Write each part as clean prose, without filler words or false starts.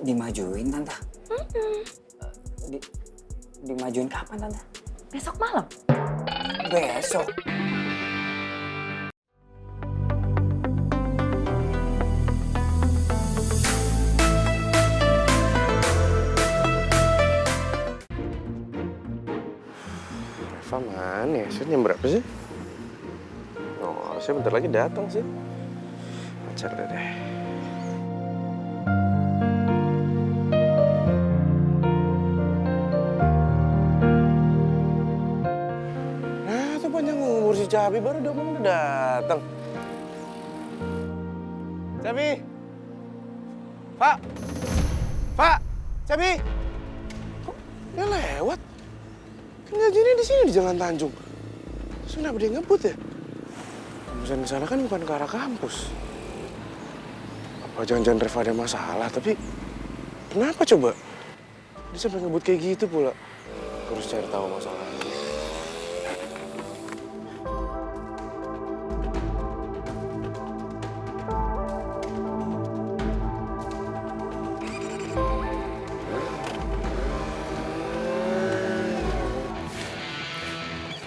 Dimajuin, Tante? Di, dimajuin kapan, Tante? Besok malam. Besok? Reva mana ya? Saya jam berapa sih? Oh, saya bentar lagi datang sih. Pacar deh. Nah, tuh panjang umur si Cabi baru 2 menit udah datang. Cabi! Pak! Pak! Cabi! Kok dia lewat? Kan gajinya di sini di Jalan Tanjung. Terus kenapa dia ngebut ya? Tembusan ke sana kan bukan ke arah kampus. Apa jangan-jangan Reva ada masalah, tapi kenapa coba? Dia sampai ngebut kayak gitu pula. Aku harus cari tahu masalahnya.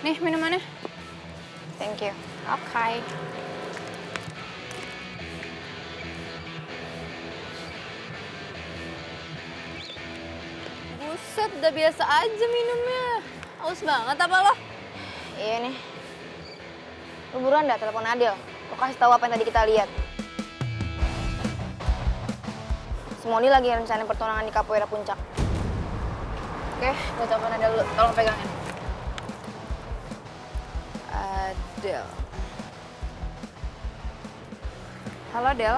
Nih minumannya. Thank you. Oke. Buset, udah biasa aja minumnya. Haus banget apa lo? Iya nih. Lu buruan dah telepon Adil. Lu kasih tahu apa yang tadi kita lihat. Semoni lagi rencanain pertunangan di Capoeira Puncak. Oke, gue telepon Adel dulu. Tolong pegangin. Adel. Halo Del.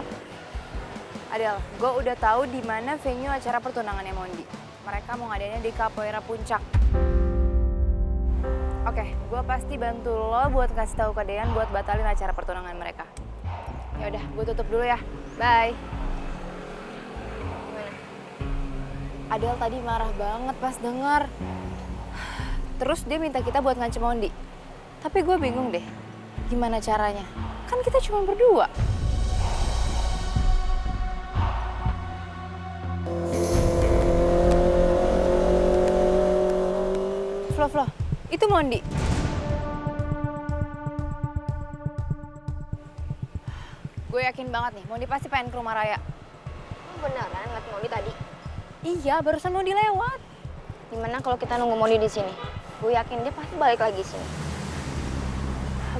Adel, gue udah tahu di mana venue acara pertunangannya Mondi. Mereka mau ngadainnya di Capoeira Puncak. Oke, gue pasti bantu lo buat kasih tahu ke Dean buat batalin acara pertunangan mereka. Ya udah, gue tutup dulu ya. Bye. Gimana? Adel tadi marah banget pas denger. Terus dia minta kita buat ngancem Mondi. Tapi gue bingung deh, gimana caranya? Kan kita cuma berdua. Flo, itu Mondi. Gue yakin banget nih, Mondi pasti pengen ke rumah Raya. Lu beneran ngeliat Mondi tadi? Iya, barusan Mondi lewat. Gimana kalau kita nunggu Mondi di sini? Gue yakin dia pasti balik lagi sini.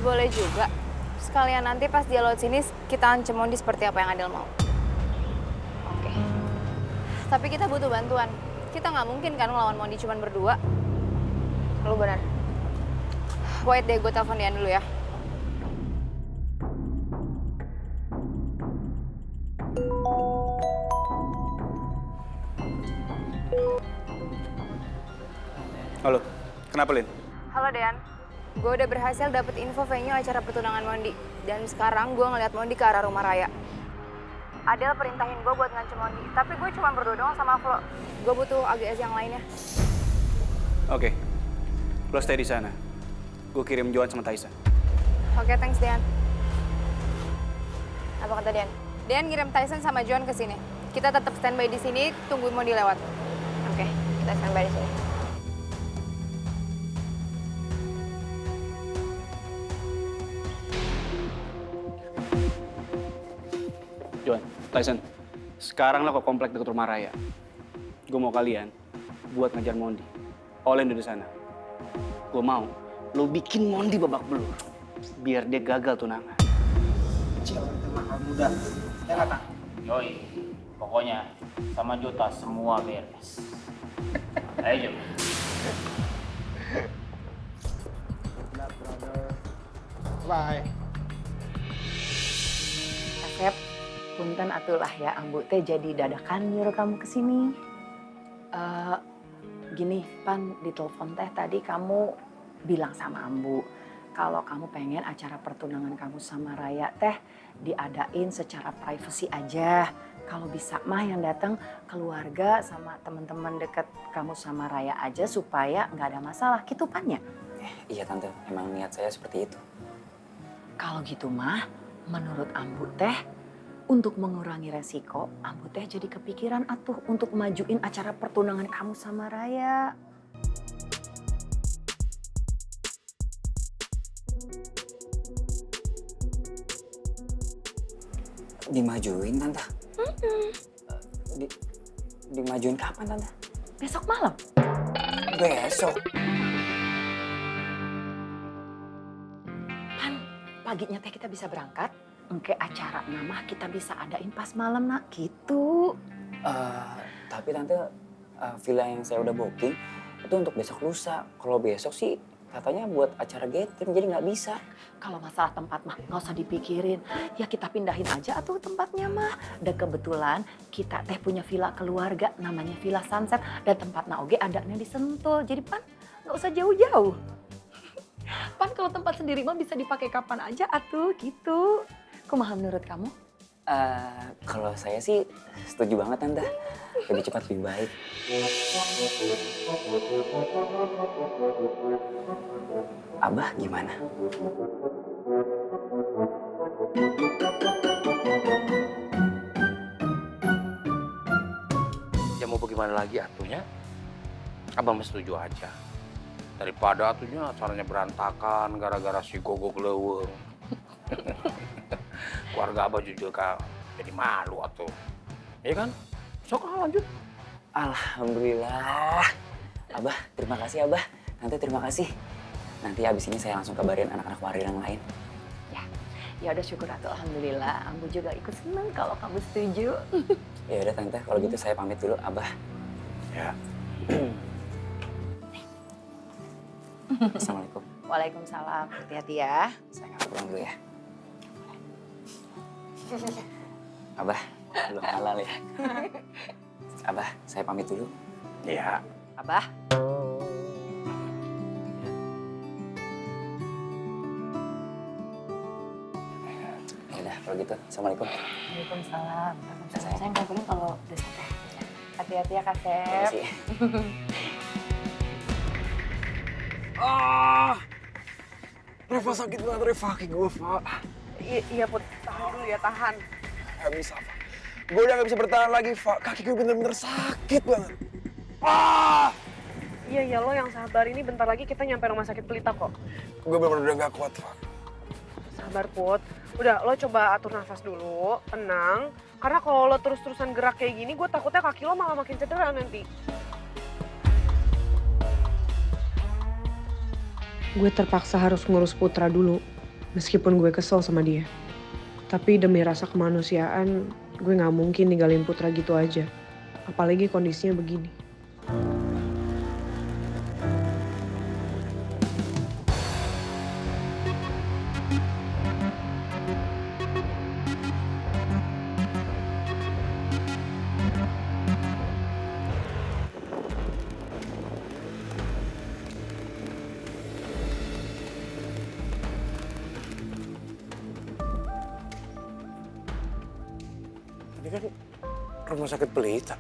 Boleh juga. Sekalian nanti pas dia lewat sini, kita ancam Mondi seperti apa yang Adel mau. Oke. Tapi kita butuh bantuan. Kita nggak mungkin kan ngelawan Mondi cuma berdua. Lu benar. Wait deh, gue telepon Dian dulu ya. Halo, kenapa Lin? Halo Dean, gue udah berhasil dapet info venue acara pertunangan Mondi. Dan sekarang gue ngeliat Mondi ke arah rumah Raya. Adel perintahin gue buat ngancem Mondi, tapi gue cuma berdua doang sama Flo. Gue butuh AGS yang lainnya. Oke, lo stay di sana. Gue kirim Joan sama Taisa. Oke, thanks Dean. Apa kata Dian? Dean ngirim Tyson sama John ke sini. Kita tetap standby di sini, tungguin Mondi lewat. Oke, kita standby di sini. Joan, Tyson, sekarang lo ke komplek dekat rumah Raya. Gue mau kalian buat ngejar Mondi. Olin di sana. Gue mau lo bikin Mondi babak belur. Biar dia gagal tunangan. Muda. Ya nggak, Tang? Yoi, pokoknya sama Jota semua beres. Ayo, Jom. Bye. Asep, punten atulah ya Ambu teh jadi dadakan nyuruh kamu ke sini. Gini, Pan di telepon teh tadi kamu bilang sama Ambu kalau kamu pengen acara pertunangan kamu sama Raya teh diadain secara privacy aja. Kalau bisa mah yang datang keluarga sama teman-teman deket kamu sama Raya aja supaya nggak ada masalah. Gitu Pan ya? Iya Tante, emang niat saya seperti itu. Kalau gitu mah menurut Ambu teh Untuk mengurangi resiko, Ambu teh jadi kepikiran atuh untuk majuin acara pertunangan kamu sama Raya. Dimajuin tante. Di, dimajuin kapan tante? Besok malam. Besok. Pan, paginya teh kita bisa berangkat. Engke acara nama kita bisa adain pas malam nak gitu. Tapi tante, villa yang saya udah booking itu untuk besok lusa. Kalau besok sih katanya buat acara gathering jadi nggak bisa. Kalau masalah tempat mah nggak usah dipikirin. Ya kita pindahin aja atuh tempatnya mah. Dan kebetulan kita teh punya villa keluarga namanya Villa Sunset. Dan tempatnya oge adanya di Sentul. Jadi Pan nggak usah jauh-jauh. Pan kalau tempat sendiri mah bisa dipakai kapan aja atuh gitu. Kumaha menurut kamu? Kalau saya sih setuju banget tante. Lebih cepat lebih baik. Abah gimana? Ya mau bagaimana lagi atunya? Abang mah setuju aja. Daripada atunya acaranya berantakan gara-gara si Gogo Gleweng. Keluarga Abah juga kan jadi malu atuh. Iya kan? Sok lanjut. Alhamdulillah. Abah, terima kasih Abah. Tante terima kasih. Nanti habis ini saya langsung kabarin anak-anak warir yang lain. Ya udah syukur atuh alhamdulillah. Ambu juga ikut seneng kalau kamu setuju. Ya udah tante, kalau gitu saya pamit dulu Abah. Ya. Assalamualaikum. Waalaikumsalam. Hati-hati ya. Saya nggak pulang dulu ya. Abah, belum halal ya. Abah, saya pamit dulu. Iya. Abah. Ya udah, kalau gitu. Assalamualaikum. Waalaikumsalam. Sayang. Saya ngabarin kalau udah sampai. Hati-hati ya Kak Terima Sep. kasih. Reva sakit banget, Reva. Kaki gue, Pak. Iya Put, tahan dulu ya, tahan. Gak bisa, Pak. Gue udah gak bisa bertahan lagi, Pak. Kaki gue bener-bener sakit banget. Iya, lo yang sabar, ini bentar lagi kita nyampe rumah sakit Pelita kok. Gue bener-bener udah gak kuat, Pak. Sabar Put, udah lo coba atur nafas dulu, tenang. Karena kalau lo terus-terusan gerak kayak gini, gue takutnya kaki lo malah makin cedera nanti. Gue terpaksa harus ngurus Putra dulu, meskipun gue kesel sama dia. Tapi demi rasa kemanusiaan, gue gak mungkin ninggalin Putra gitu aja. Apalagi kondisinya begini. Ini kan rumah sakit Pelita.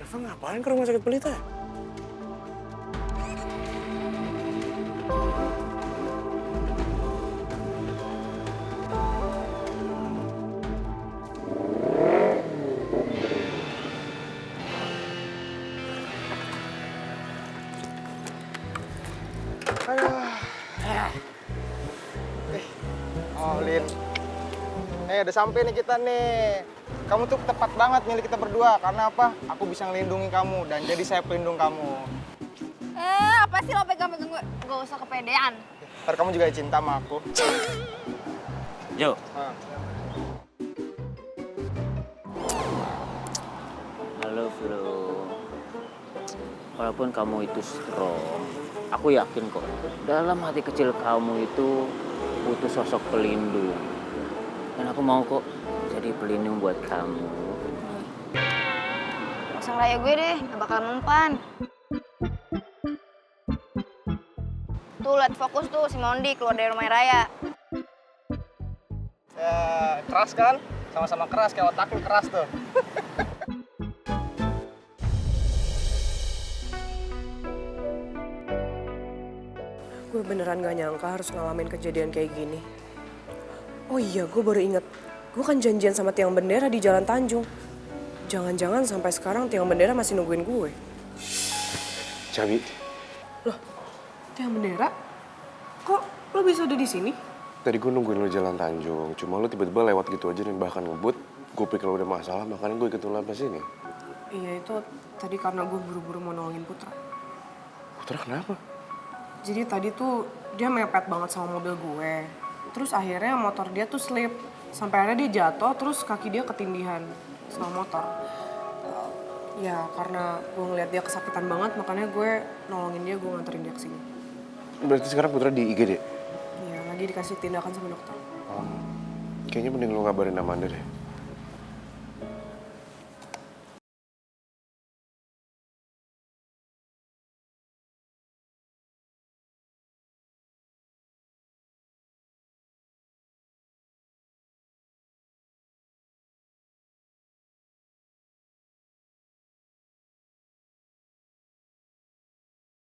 Reva ngapain ke rumah sakit Pelita ya? Oh, Lin. Udah sampai nih kita nih. Kamu tuh tepat banget milih kita berdua. Karena apa? Aku bisa ngelindungi kamu dan jadi saya pelindung kamu. Apa sih lo pegang-pegang gue? Gak usah kepedean. Ntar kamu juga cinta sama aku. Jo, halo bro. Walaupun kamu itu strong, aku yakin kok dalam hati kecil kamu itu butuh sosok pelindung. Dan aku mau kok jadi pelindung buat kamu. Gak usah ngeraya gue deh, gak bakal mempan. Tuh, liat fokus tuh si Mondi keluar dari rumah Raya. Ya, keras kan? Sama-sama keras, kayak otak lu keras tuh. Gue beneran gak nyangka harus ngalamin kejadian kayak gini. Oh iya, gue baru inget. Gue kan janjian sama tiang bendera di Jalan Tanjung. Jangan-jangan sampai sekarang tiang bendera masih nungguin gue. Cabi, Loh, tiang bendera? Kok lo bisa ada di sini? tadi gue nungguin lo Jalan Tanjung. Cuma lo tiba-tiba lewat gitu aja dan bahkan ngebut. Gue pikir lo udah masalah, makanya gue ikut lo sampai sini. Iya, itu tadi karena gue buru-buru mau nolongin Putra. Putra kenapa? Jadi tadi tuh dia mepet banget sama mobil gue. Terus akhirnya motor dia tuh slip. Sampai akhirnya dia jatuh, terus kaki dia ketindihan sama motor. Ya karena gue ngeliat dia kesakitan banget, makanya gue nolongin dia, gue nganterin dia ke sini. Berarti sekarang Putra di IGD? Iya, lagi dikasih tindakan sama dokter. Kayaknya mending lo ngabarin Amanda deh.